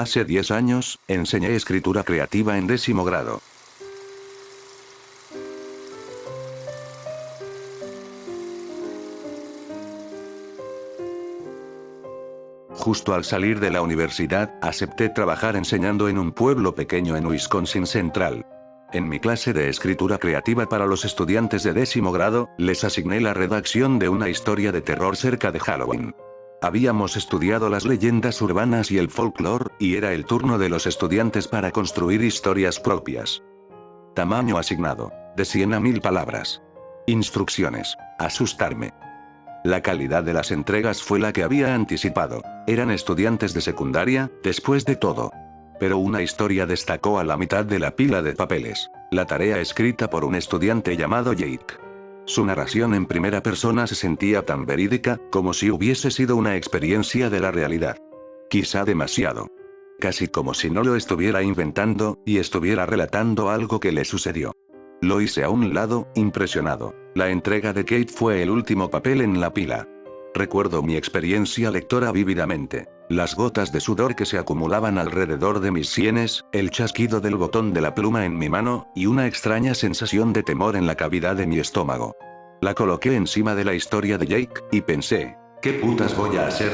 Hace 10 años, enseñé escritura creativa en 10º grado. Justo al salir de la universidad, acepté trabajar enseñando en un pueblo pequeño en Wisconsin Central. En mi clase de escritura creativa para los estudiantes de 10º grado, les asigné la redacción de una historia de terror cerca de Halloween. Habíamos estudiado las leyendas urbanas y el folclore, y era el turno de los estudiantes para construir historias propias. Tamaño asignado: de 100 a 1000 palabras. Instrucciones: asustarme. La calidad de las entregas fue la que había anticipado. Eran estudiantes de secundaria, después de todo. Pero una historia destacó a la mitad de la pila de papeles. La tarea escrita por un estudiante llamado Jake. Su narración en primera persona se sentía tan verídica, como si hubiese sido una experiencia de la realidad. Quizá demasiado. Casi como si no lo estuviera inventando, y estuviera relatando algo que le sucedió. Lo hice a un lado, impresionado. La entrega de Kate fue el último papel en la pila. Recuerdo mi experiencia lectora vívidamente. Las gotas de sudor que se acumulaban alrededor de mis sienes, el chasquido del botón de la pluma en mi mano, y una extraña sensación de temor en la cavidad de mi estómago. La coloqué encima de la historia de Jake, y pensé: ¿qué putas voy a hacer?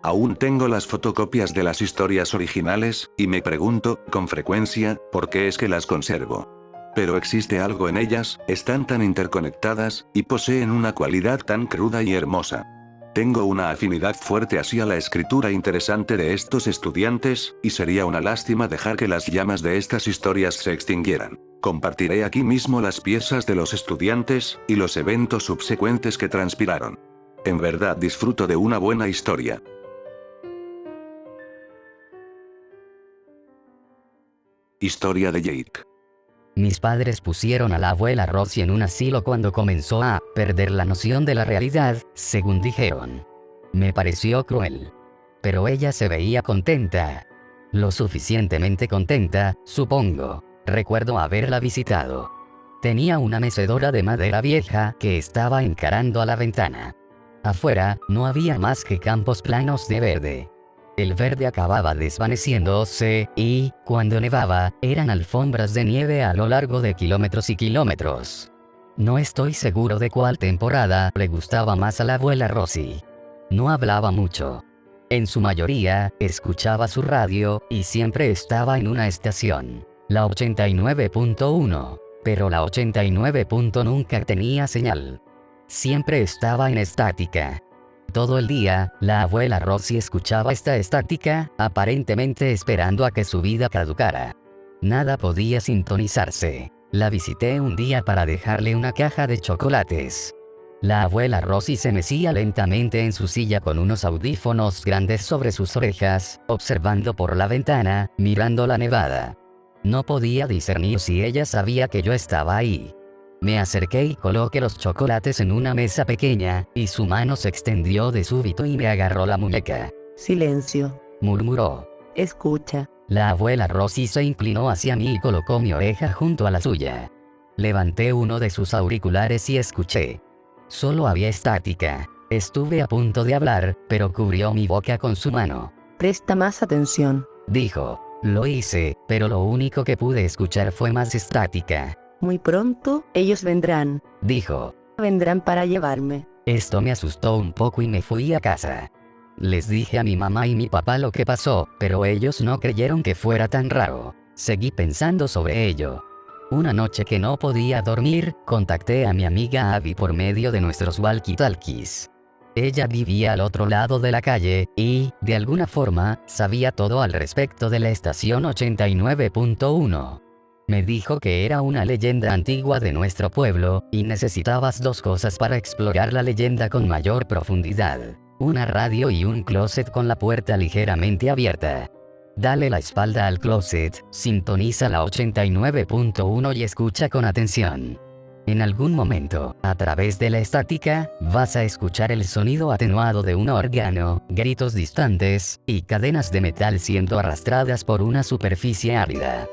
Aún tengo las fotocopias de las historias originales, y me pregunto, con frecuencia, ¿por qué es que las conservo? Pero existe algo en ellas, están tan interconectadas, y poseen una cualidad tan cruda y hermosa. Tengo una afinidad fuerte hacia la escritura interesante de estos estudiantes, y sería una lástima dejar que las llamas de estas historias se extinguieran. Compartiré aquí mismo las piezas de los estudiantes, y los eventos subsecuentes que transpiraron. En verdad disfruto de una buena historia. Historia de Jake. Mis padres pusieron a la abuela Rosie en un asilo cuando comenzó a perder la noción de la realidad, según dijeron. Me pareció cruel. Pero ella se veía contenta. Lo suficientemente contenta, supongo. Recuerdo haberla visitado. Tenía una mecedora de madera vieja que estaba encarando a la ventana. Afuera, no había más que campos planos de verde. El verde acababa desvaneciéndose, y, cuando nevaba, eran alfombras de nieve a lo largo de kilómetros y kilómetros. No estoy seguro de cuál temporada le gustaba más a la abuela Rosie. No hablaba mucho. En su mayoría, escuchaba su radio, y siempre estaba en una estación. La 89.1. Pero la 89. Nunca tenía señal. Siempre estaba en estática. Todo el día, la abuela Rosie escuchaba esta estática, aparentemente esperando a que su vida caducara. Nada podía sintonizarse. La visité un día para dejarle una caja de chocolates. La abuela Rosie se mecía lentamente en su silla con unos audífonos grandes sobre sus orejas, observando por la ventana, mirando la nevada. No podía discernir si ella sabía que yo estaba ahí. Me acerqué y coloqué los chocolates en una mesa pequeña, y su mano se extendió de súbito y me agarró la muñeca. Silencio. Murmuró. Escucha. La abuela Rosie se inclinó hacia mí y colocó mi oreja junto a la suya. Levanté uno de sus auriculares y escuché. Solo había estática. Estuve a punto de hablar, pero cubrió mi boca con su mano. Presta más atención. Dijo. Lo hice, pero lo único que pude escuchar fue más estática. Muy pronto, ellos vendrán. Dijo. Vendrán para llevarme. Esto me asustó un poco y me fui a casa. Les dije a mi mamá y mi papá lo que pasó, pero ellos no creyeron que fuera tan raro. Seguí pensando sobre ello. Una noche que no podía dormir, contacté a mi amiga Abby por medio de nuestros walkie-talkies. Ella vivía al otro lado de la calle, y, de alguna forma, sabía todo al respecto de la estación 89.1. Me dijo que era una leyenda antigua de nuestro pueblo, y necesitabas dos cosas para explorar la leyenda con mayor profundidad: una radio y un closet con la puerta ligeramente abierta. Dale la espalda al closet, sintoniza la 89.1 y escucha con atención. En algún momento, a través de la estática, vas a escuchar el sonido atenuado de un órgano, gritos distantes, y cadenas de metal siendo arrastradas por una superficie árida.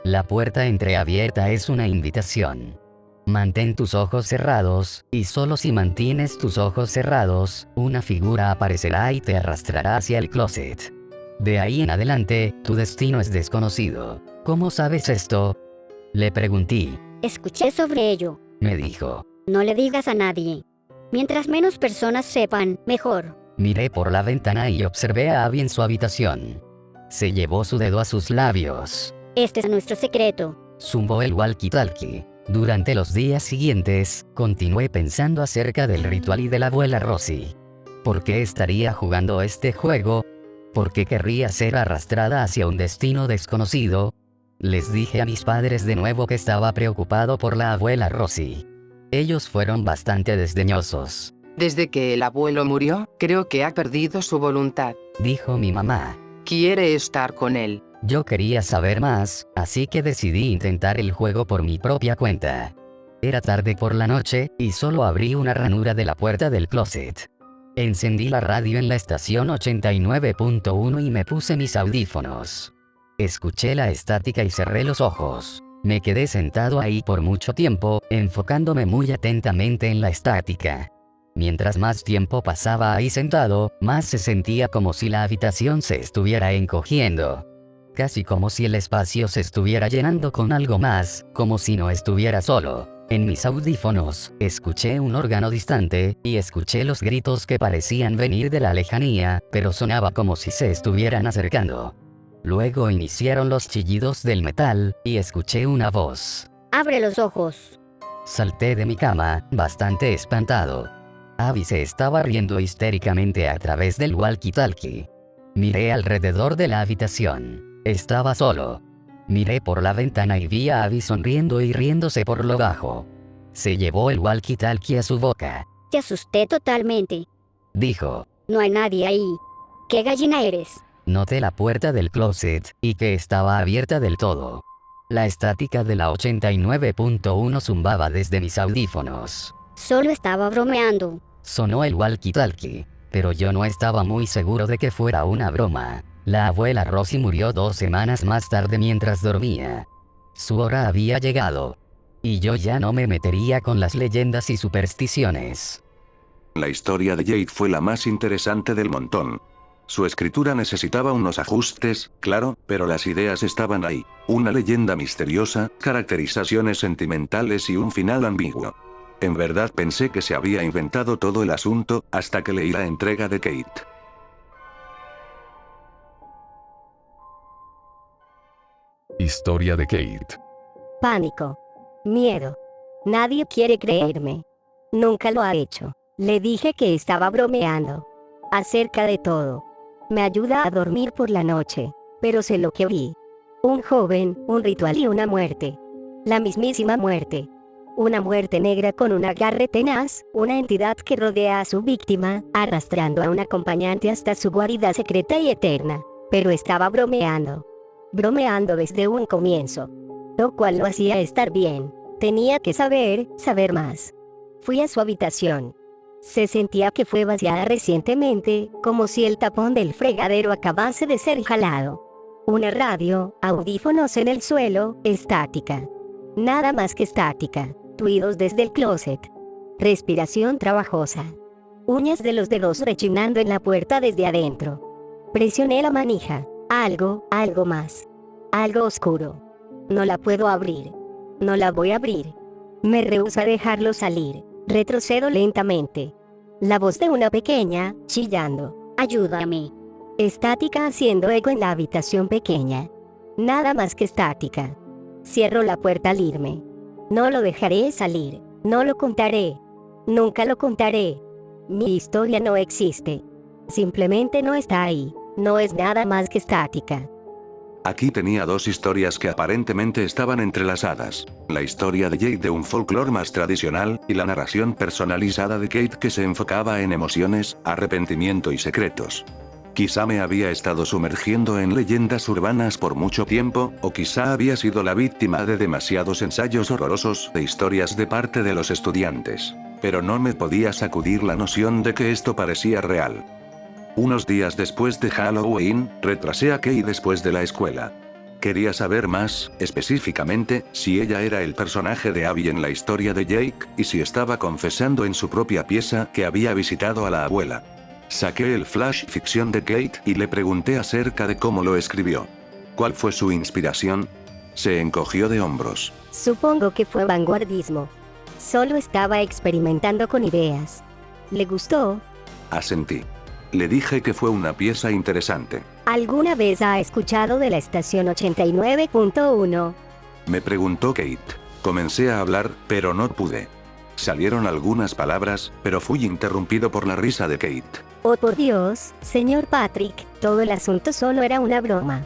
La puerta entreabierta es una invitación. Mantén tus ojos cerrados, y solo si mantienes tus ojos cerrados, una figura aparecerá y te arrastrará hacia el closet. De ahí en adelante, tu destino es desconocido. ¿Cómo sabes esto? Le pregunté. Escuché sobre ello. Me dijo. No le digas a nadie. Mientras menos personas sepan, mejor. Miré por la ventana y observé a Abby en su habitación. Se llevó su dedo a sus labios. Este es nuestro secreto. Zumbó el walkie-talkie. Durante los días siguientes, continué pensando acerca del ritual y de la abuela Rosie. ¿Por qué estaría jugando este juego? ¿Por qué querría ser arrastrada hacia un destino desconocido? Les dije a mis padres de nuevo que estaba preocupado por la abuela Rosie. Ellos fueron bastante desdeñosos. Desde que el abuelo murió, creo que ha perdido su voluntad. Dijo mi mamá. Quiere estar con él. Yo quería saber más, así que decidí intentar el juego por mi propia cuenta. Era tarde por la noche, y solo abrí una ranura de la puerta del closet. Encendí la radio en la estación 89.1 y me puse mis audífonos. Escuché la estática y cerré los ojos. Me quedé sentado ahí por mucho tiempo, enfocándome muy atentamente en la estática. Mientras más tiempo pasaba ahí sentado, más se sentía como si la habitación se estuviera encogiendo. Casi como si el espacio se estuviera llenando con algo más, como si no estuviera solo. En mis audífonos, escuché un órgano distante, y escuché los gritos que parecían venir de la lejanía, pero sonaba como si se estuvieran acercando. Luego iniciaron los chillidos del metal, y escuché una voz. Abre los ojos. Salté de mi cama, bastante espantado. Abby se estaba riendo histéricamente a través del walkie-talkie. Miré alrededor de la habitación. Estaba solo. Miré por la ventana y vi a Abby sonriendo y riéndose por lo bajo. Se llevó el walkie-talkie a su boca. Te asusté totalmente. Dijo. No hay nadie ahí. ¿Qué gallina eres? Noté la puerta del closet, y que estaba abierta del todo. La estática de la 89.1 zumbaba desde mis audífonos. Solo estaba bromeando. Sonó el walkie-talkie, pero yo no estaba muy seguro de que fuera una broma. La abuela Rosie murió 2 semanas más tarde mientras dormía. Su hora había llegado. Y yo ya no me metería con las leyendas y supersticiones. La historia de Jade fue la más interesante del montón. Su escritura necesitaba unos ajustes, claro, pero las ideas estaban ahí. Una leyenda misteriosa, caracterizaciones sentimentales y un final ambiguo. En verdad pensé que se había inventado todo el asunto, hasta que leí la entrega de Kate. Historia de Kate. Pánico. Miedo. Nadie quiere creerme. Nunca lo ha hecho. Le dije que estaba bromeando. Acerca de todo. Me ayuda a dormir por la noche. Pero sé lo que vi. Un joven, un ritual y una muerte. La mismísima muerte. Una muerte negra con un agarre tenaz, una entidad que rodea a su víctima, arrastrando a un acompañante hasta su guarida secreta y eterna. Pero estaba bromeando. Bromeando desde un comienzo. Lo cual lo hacía estar bien. Tenía que saber más. Fui a su habitación. Se sentía que fue vaciada recientemente, como si el tapón del fregadero acabase de ser jalado. Una radio, audífonos en el suelo, estática. Nada más que estática. Ruidos desde el closet. Respiración trabajosa. Uñas de los dedos rechinando en la puerta desde adentro. Presioné la manija. Algo más. Algo oscuro. No la puedo abrir. No la voy a abrir. Me rehúso a dejarlo salir. Retrocedo lentamente. La voz de una pequeña, chillando. Ayúdame. Estática haciendo eco en la habitación pequeña. Nada más que estática. Cierro la puerta al irme. No lo dejaré salir. No lo contaré. Nunca lo contaré. Mi historia no existe. Simplemente no está ahí. No es nada más que estática. Aquí tenía 2 historias que aparentemente estaban entrelazadas. La historia de Jade de un folclore más tradicional, y la narración personalizada de Kate que se enfocaba en emociones, arrepentimiento y secretos. Quizá me había estado sumergiendo en leyendas urbanas por mucho tiempo, o quizá había sido la víctima de demasiados ensayos horrorosos de historias de parte de los estudiantes. Pero no me podía sacudir la noción de que esto parecía real. Unos días después de Halloween, retrasé a Kate después de la escuela. Quería saber más, específicamente, si ella era el personaje de Abby en la historia de Jake, y si estaba confesando en su propia pieza que había visitado a la abuela. Saqué el flash ficción de Kate y le pregunté acerca de cómo lo escribió. ¿Cuál fue su inspiración? Se encogió de hombros. Supongo que fue vanguardismo. Solo estaba experimentando con ideas. ¿Le gustó? Asentí. Le dije que fue una pieza interesante. ¿Alguna vez ha escuchado de la estación 89.1? Me preguntó Kate. Comencé a hablar, pero no pude. Salieron algunas palabras, pero fui interrumpido por la risa de Kate. Oh, por Dios, señor Patrick, todo el asunto solo era una broma.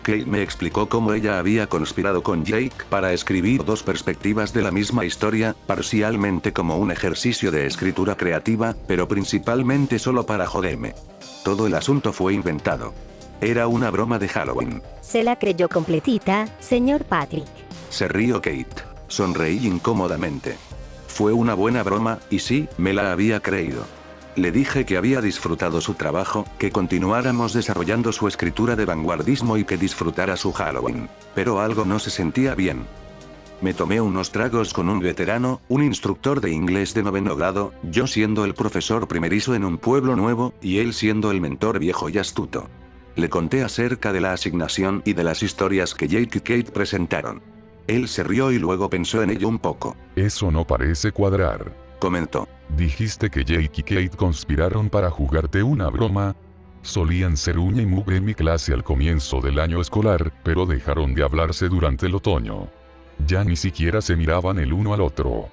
Kate me explicó cómo ella había conspirado con Jake para escribir dos perspectivas de la misma historia, parcialmente como un ejercicio de escritura creativa, pero principalmente solo para joderme. Todo el asunto fue inventado. Era una broma de Halloween. Se la creyó completita, señor Patrick. Se rió Kate. Sonreí incómodamente. Fue una buena broma, y sí, me la había creído. Le dije que había disfrutado su trabajo, que continuáramos desarrollando su escritura de vanguardismo y que disfrutara su Halloween. Pero algo no se sentía bien. Me tomé unos tragos con un veterano, un instructor de inglés de 9º grado, yo siendo el profesor primerizo en un pueblo nuevo, y él siendo el mentor viejo y astuto. Le conté acerca de la asignación y de las historias que Jake y Kate presentaron. Él se rió y luego pensó en ello un poco. Eso no parece cuadrar. Comentó. Dijiste que Jake y Kate conspiraron para jugarte una broma. Solían ser uña y mugre en mi clase al comienzo del año escolar, pero dejaron de hablarse durante el otoño. Ya ni siquiera se miraban el uno al otro.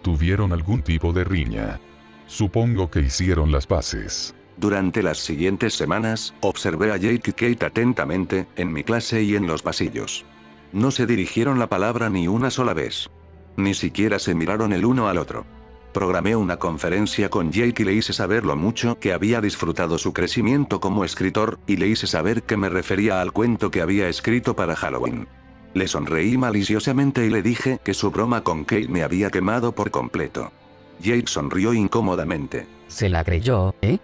Tuvieron algún tipo de riña. Supongo que hicieron las paces. Durante las siguientes semanas, observé a Jake y Kate atentamente, en mi clase y en los pasillos. No se dirigieron la palabra ni una sola vez. Ni siquiera se miraron el uno al otro. Programé una conferencia con Jake y le hice saber lo mucho que había disfrutado su crecimiento como escritor, y le hice saber que me refería al cuento que había escrito para Halloween. Le sonreí maliciosamente y le dije que su broma con Kate me había quemado por completo. Jake sonrió incómodamente. Se la creyó, ¿eh?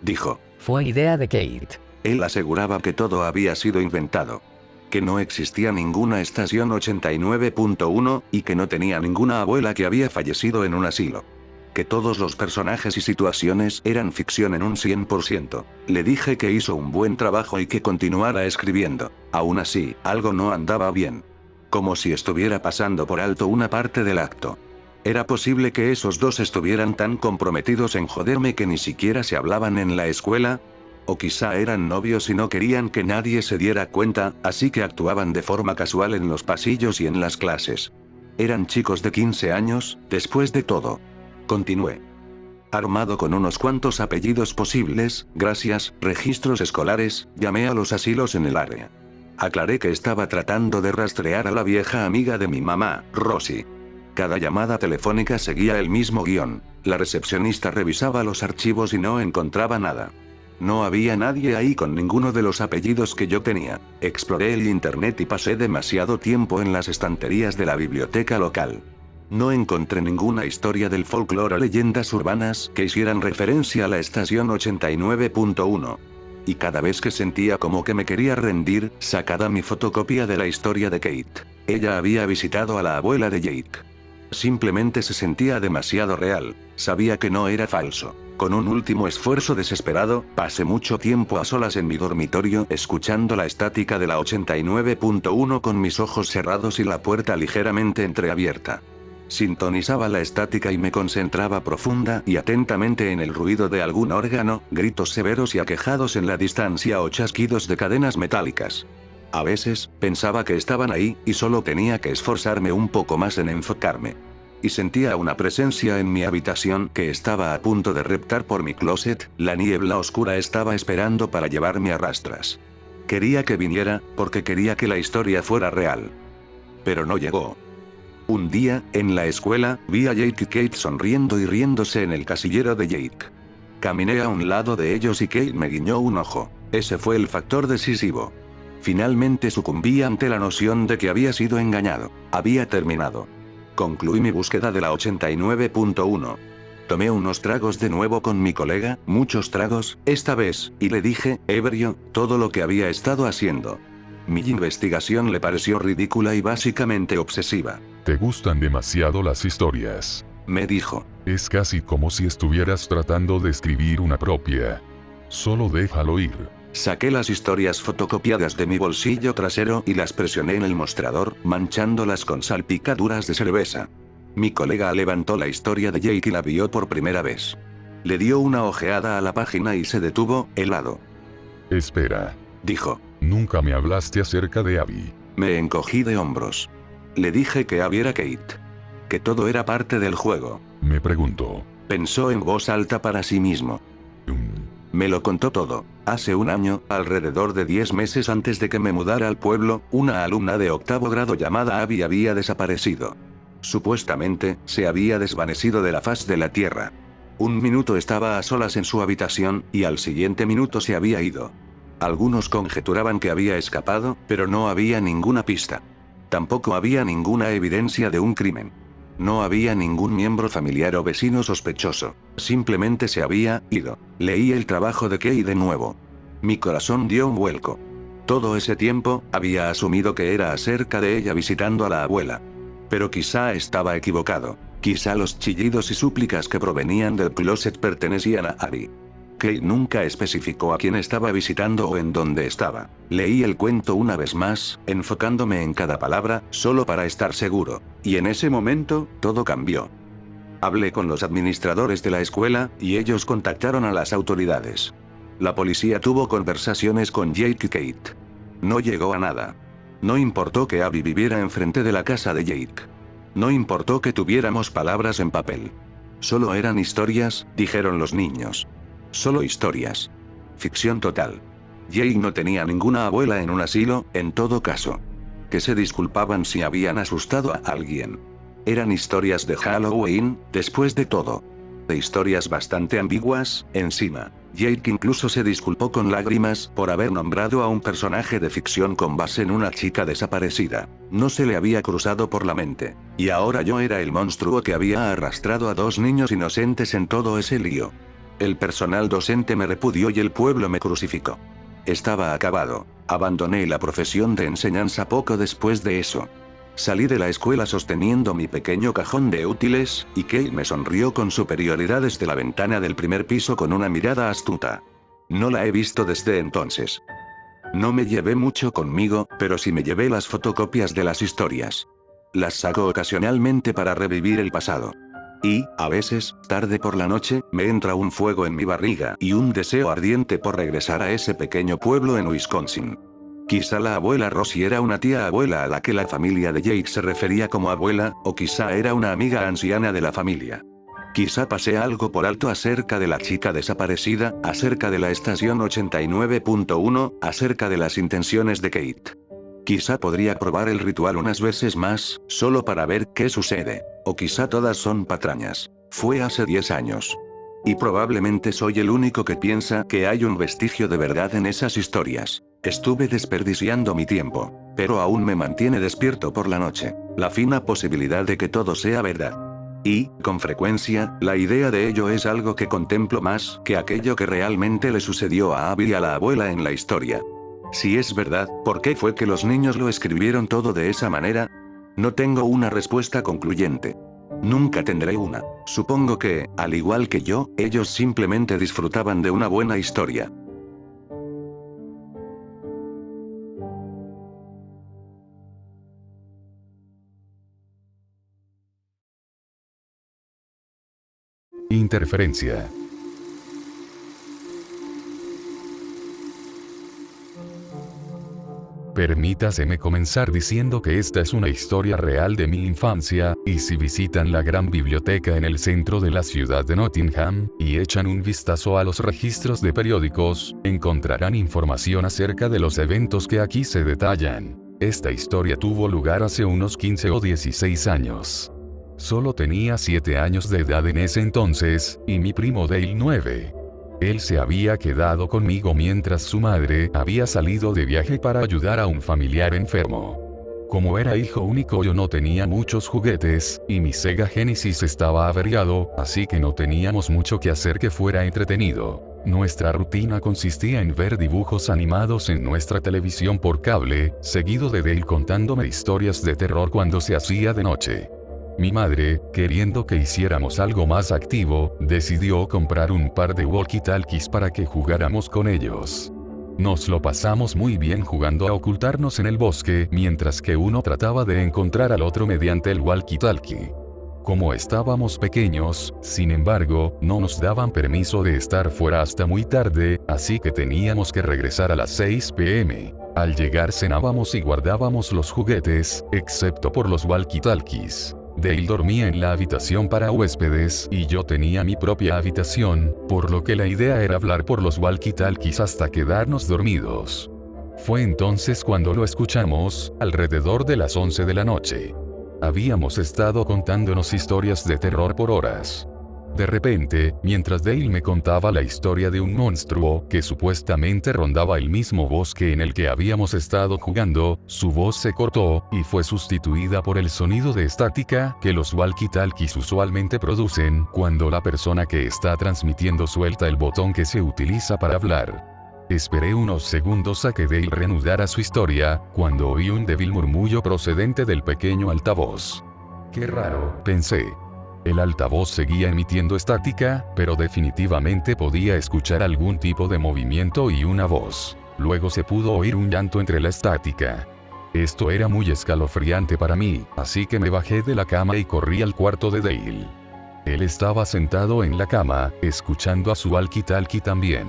Dijo. Fue idea de Kate. Él aseguraba que todo había sido inventado. Que no existía ninguna estación 89.1, y que no tenía ninguna abuela que había fallecido en un asilo. Que todos los personajes y situaciones eran ficción en un 100%. Le dije que hizo un buen trabajo y que continuara escribiendo. Aún así, algo no andaba bien. Como si estuviera pasando por alto una parte del acto. ¿Era posible que esos dos estuvieran tan comprometidos en joderme que ni siquiera se hablaban en la escuela? O quizá eran novios y no querían que nadie se diera cuenta, así que actuaban de forma casual en los pasillos y en las clases. Eran chicos de 15 años, después de todo. Continué. Armado con unos cuantos apellidos posibles, gracias, registros escolares, llamé a los asilos en el área. Aclaré que estaba tratando de rastrear a la vieja amiga de mi mamá, Rosie. Cada llamada telefónica seguía el mismo guión. La recepcionista revisaba los archivos y no encontraba nada. No había nadie ahí con ninguno de los apellidos que yo tenía. Exploré el internet y pasé demasiado tiempo en las estanterías de la biblioteca local. No encontré ninguna historia del folclore o leyendas urbanas que hicieran referencia a la estación 89.1. Y cada vez que sentía como que me quería rendir, sacaba mi fotocopia de la historia de Kate. Ella había visitado a la abuela de Jake. Simplemente se sentía demasiado real. Sabía que no era falso. Con un último esfuerzo desesperado, pasé mucho tiempo a solas en mi dormitorio escuchando la estática de la 89.1 con mis ojos cerrados y la puerta ligeramente entreabierta. Sintonizaba la estática y me concentraba profunda y atentamente en el ruido de algún órgano, gritos severos y aquejados en la distancia o chasquidos de cadenas metálicas. A veces, pensaba que estaban ahí, y solo tenía que esforzarme un poco más en enfocarme. Y sentía una presencia en mi habitación que estaba a punto de reptar por mi closet, la niebla oscura estaba esperando para llevarme a rastras. Quería que viniera, porque quería que la historia fuera real. Pero no llegó. Un día, en la escuela, vi a Jake y Kate sonriendo y riéndose en el casillero de Jake. Caminé a un lado de ellos y Kate me guiñó un ojo. Ese fue el factor decisivo. Finalmente sucumbí ante la noción de que había sido engañado. Había terminado. Concluí mi búsqueda de la 89.1. Tomé unos tragos de nuevo con mi colega, muchos tragos, esta vez, y le dije, ebrio, todo lo que había estado haciendo. Mi investigación le pareció ridícula y básicamente obsesiva. Te gustan demasiado las historias. Me dijo. Es casi como si estuvieras tratando de escribir una propia. Solo déjalo ir. Saqué las historias fotocopiadas de mi bolsillo trasero y las presioné en el mostrador, manchándolas con salpicaduras de cerveza. Mi colega levantó la historia de Jake y la vio por primera vez. Le dio una ojeada a la página y se detuvo, helado. Espera. Dijo. Nunca me hablaste acerca de Abby. Me encogí de hombros. Le dije que Abby era Kate. Que todo era parte del juego. Me preguntó. Pensó en voz alta para sí mismo. Me lo contó todo. Hace un año, alrededor de 10 meses antes de que me mudara al pueblo, una alumna de 8º grado llamada Abby había desaparecido. Supuestamente, se había desvanecido de la faz de la tierra. Un minuto estaba a solas en su habitación, y al siguiente minuto se había ido. Algunos conjeturaban que había escapado, pero no había ninguna pista. Tampoco había ninguna evidencia de un crimen. No había ningún miembro familiar o vecino sospechoso. Simplemente se había ido. Leí el trabajo de Kay de nuevo. Mi corazón dio un vuelco. Todo ese tiempo, había asumido que era acerca de ella visitando a la abuela. Pero quizá estaba equivocado. Quizá los chillidos y súplicas que provenían del closet pertenecían a Abby. Kay nunca especificó a quién estaba visitando o en dónde estaba. Leí el cuento una vez más, enfocándome en cada palabra, solo para estar seguro. Y en ese momento, todo cambió. Hablé con los administradores de la escuela, y ellos contactaron a las autoridades. La policía tuvo conversaciones con Jake y Kate. No llegó a nada. No importó que Abby viviera enfrente de la casa de Jake. No importó que tuviéramos palabras en papel. Solo eran historias, dijeron los niños. Solo historias. Ficción total. Jake no tenía ninguna abuela en un asilo, en todo caso. Que se disculpaban si habían asustado a alguien. Eran historias de Halloween, después de todo. De historias bastante ambiguas, encima. Jake incluso se disculpó con lágrimas por haber nombrado a un personaje de ficción con base en una chica desaparecida. No se le había cruzado por la mente. Y ahora yo era el monstruo que había arrastrado a 2 niños inocentes en todo ese lío. El personal docente me repudió y el pueblo me crucificó. Estaba acabado. Abandoné la profesión de enseñanza poco después de eso. Salí de la escuela sosteniendo mi pequeño cajón de útiles, y Kate me sonrió con superioridad desde la ventana del primer piso con una mirada astuta. No la he visto desde entonces. No me llevé mucho conmigo, pero sí me llevé las fotocopias de las historias. Las saco ocasionalmente para revivir el pasado. Y, a veces, tarde por la noche, me entra un fuego en mi barriga y un deseo ardiente por regresar a ese pequeño pueblo en Wisconsin. Quizá la abuela Rosie era una tía abuela a la que la familia de Jake se refería como abuela, o quizá era una amiga anciana de la familia. Quizá pasé algo por alto acerca de la chica desaparecida, acerca de la estación 89.1, acerca de las intenciones de Kate. Quizá podría probar el ritual unas veces más, solo para ver qué sucede. O quizá todas son patrañas. Fue hace 10 años. Y probablemente soy el único que piensa que hay un vestigio de verdad en esas historias. Estuve desperdiciando mi tiempo. Pero aún me mantiene despierto por la noche. La fina posibilidad de que todo sea verdad. Y, con frecuencia, la idea de ello es algo que contemplo más que aquello que realmente le sucedió a Abby y a la abuela en la historia. Si es verdad, ¿por qué fue que los niños lo escribieron todo de esa manera? No tengo una respuesta concluyente. Nunca tendré una. Supongo que, al igual que yo, ellos simplemente disfrutaban de una buena historia. Interferencia. Permítaseme comenzar diciendo que esta es una historia real de mi infancia, y si visitan la gran biblioteca en el centro de la ciudad de Nottingham, y echan un vistazo a los registros de periódicos, encontrarán información acerca de los eventos que aquí se detallan. Esta historia tuvo lugar hace unos 15 o 16 años. Solo tenía 7 años de edad en ese entonces, y mi primo Dale 9. Él se había quedado conmigo mientras su madre había salido de viaje para ayudar a un familiar enfermo. Como era hijo único, yo no tenía muchos juguetes, y mi Sega Genesis estaba averiado, así que no teníamos mucho que hacer que fuera entretenido. Nuestra rutina consistía en ver dibujos animados en nuestra televisión por cable, seguido de Dale contándome historias de terror cuando se hacía de noche. Mi madre, queriendo que hiciéramos algo más activo, decidió comprar un par de walkie-talkies para que jugáramos con ellos. Nos lo pasamos muy bien jugando a ocultarnos en el bosque, mientras que uno trataba de encontrar al otro mediante el walkie-talkie. Como estábamos pequeños, sin embargo, no nos daban permiso de estar fuera hasta muy tarde, así que teníamos que regresar a las 6 p.m. Al llegar cenábamos y guardábamos los juguetes, excepto por los walkie-talkies. Dale dormía en la habitación para huéspedes y yo tenía mi propia habitación, por lo que la idea era hablar por los walkie-talkies hasta quedarnos dormidos. Fue entonces cuando lo escuchamos, alrededor de las 11 de la noche. Habíamos estado contándonos historias de terror por horas. De repente, mientras Dale me contaba la historia de un monstruo que supuestamente rondaba el mismo bosque en el que habíamos estado jugando, su voz se cortó y fue sustituida por el sonido de estática que los walkie-talkies usualmente producen cuando la persona que está transmitiendo suelta el botón que se utiliza para hablar. Esperé unos segundos a que Dale reanudara su historia, cuando oí un débil murmullo procedente del pequeño altavoz. Qué raro, pensé. El altavoz seguía emitiendo estática, pero definitivamente podía escuchar algún tipo de movimiento y una voz. Luego se pudo oír un llanto entre la estática. Esto era muy escalofriante para mí, así que me bajé de la cama y corrí al cuarto de Dale. Él estaba sentado en la cama, escuchando a su walkie-talkie también.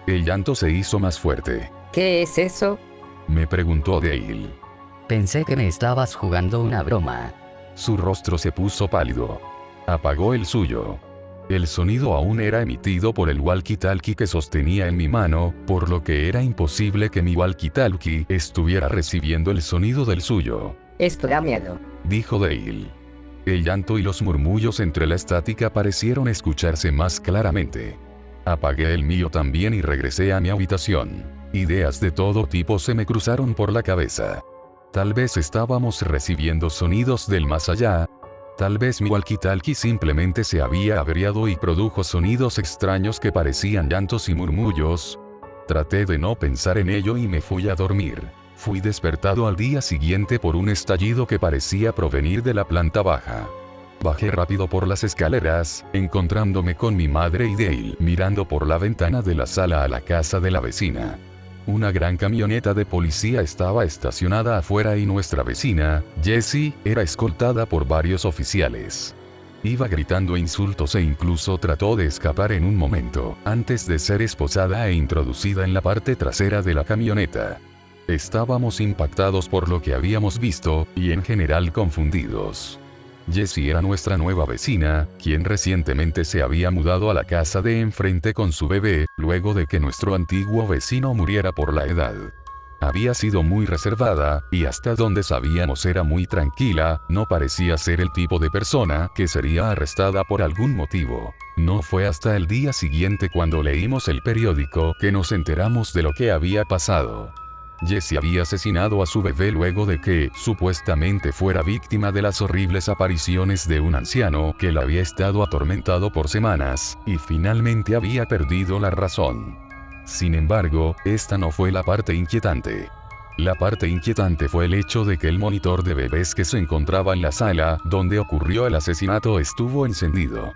El llanto se hizo más fuerte. ¿Qué es eso? Me preguntó Dale. Pensé que me estabas jugando una broma. Su rostro se puso pálido. Apagó el suyo. El sonido aún era emitido por el walkie-talkie que sostenía en mi mano, por lo que era imposible que mi walkie-talkie estuviera recibiendo el sonido del suyo. Esto da miedo. Dijo Dale. El llanto y los murmullos entre la estática parecieron escucharse más claramente. Apagué el mío también y regresé a mi habitación. Ideas de todo tipo se me cruzaron por la cabeza. Tal vez estábamos recibiendo sonidos del más allá. Tal vez mi walkie-talkie simplemente se había averiado y produjo sonidos extraños que parecían llantos y murmullos. Traté de no pensar en ello y me fui a dormir. Fui despertado al día siguiente por un estallido que parecía provenir de la planta baja. Bajé rápido por las escaleras, encontrándome con mi madre y Dale mirando por la ventana de la sala a la casa de la vecina. Una gran camioneta de policía estaba estacionada afuera y nuestra vecina, Jessie, era escoltada por varios oficiales. Iba gritando insultos e incluso trató de escapar en un momento, antes de ser esposada e introducida en la parte trasera de la camioneta. Estábamos impactados por lo que habíamos visto, y en general confundidos. Jessie era nuestra nueva vecina, quien recientemente se había mudado a la casa de enfrente con su bebé, luego de que nuestro antiguo vecino muriera por la edad. Había sido muy reservada, y hasta donde sabíamos era muy tranquila, no parecía ser el tipo de persona que sería arrestada por algún motivo. No fue hasta el día siguiente cuando leímos el periódico que nos enteramos de lo que había pasado. Jessie había asesinado a su bebé luego de que, supuestamente, fuera víctima de las horribles apariciones de un anciano que la había estado atormentado por semanas, y finalmente había perdido la razón. Sin embargo, esta no fue la parte inquietante. La parte inquietante fue el hecho de que el monitor de bebés que se encontraba en la sala donde ocurrió el asesinato estuvo encendido.